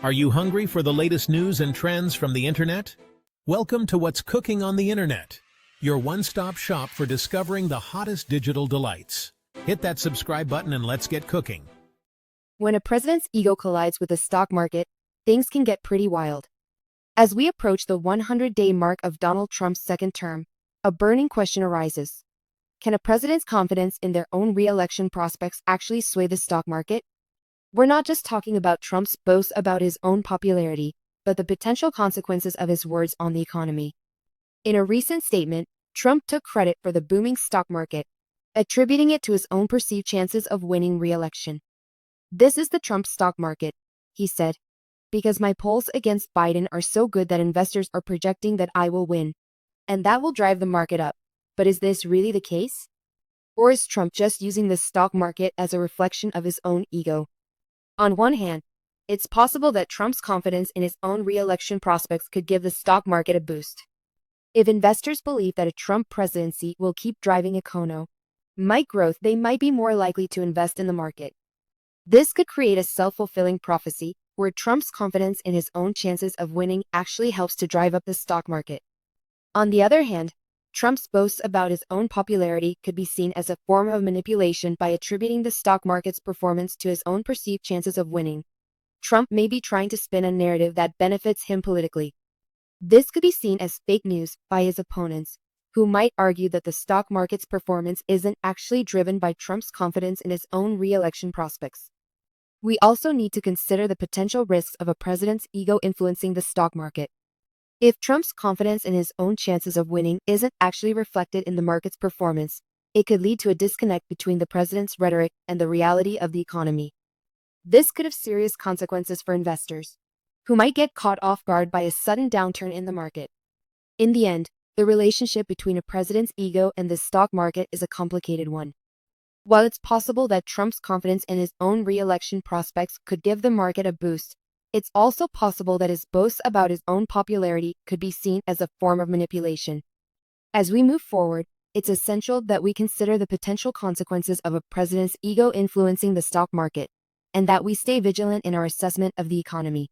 Are you hungry for the latest news and trends from the internet? Welcome to What's Cooking on the Internet, your one-stop shop for discovering the hottest digital delights. Hit that subscribe button and let's get cooking. When a president's ego collides with the stock market, things can get pretty wild. As we approach the 100-day mark of Donald Trump's second term, a burning question arises. Can a president's confidence in their own re-election prospects actually sway the stock market? We're not just talking about Trump's boast about his own popularity, but the potential consequences of his words on the economy. In a recent statement, Trump took credit for the booming stock market, attributing it to his own perceived chances of winning re-election. "This is the Trump stock market," he said, "because my polls against Biden are so good that investors are projecting that I will win. And that will drive the market up. But is this really the case? Or is Trump just using the stock market as a reflection of his own ego?" On one hand, it's possible that Trump's confidence in his own re-election prospects could give the stock market a boost. If investors believe that a Trump presidency will keep driving economic growth, they might be more likely to invest in the market. This could create a self-fulfilling prophecy, where Trump's confidence in his own chances of winning actually helps to drive up the stock market. On the other hand, Trump's boasts about his own popularity could be seen as a form of manipulation by attributing the stock market's performance to his own perceived chances of winning. Trump may be trying to spin a narrative that benefits him politically. This could be seen as fake news by his opponents, who might argue that the stock market's performance isn't actually driven by Trump's confidence in his own re-election prospects. We also need to consider the potential risks of a president's ego influencing the stock market. If Trump's confidence in his own chances of winning isn't actually reflected in the market's performance, it could lead to a disconnect between the president's rhetoric and the reality of the economy. This could have serious consequences for investors, who might get caught off guard by a sudden downturn in the market. In the end, the relationship between a president's ego and the stock market is a complicated one. While it's possible that Trump's confidence in his own re-election prospects could give the market a boost, it's also possible that his boasts about his own popularity could be seen as a form of manipulation. As we move forward, it's essential that we consider the potential consequences of a president's ego influencing the stock market, and that we stay vigilant in our assessment of the economy.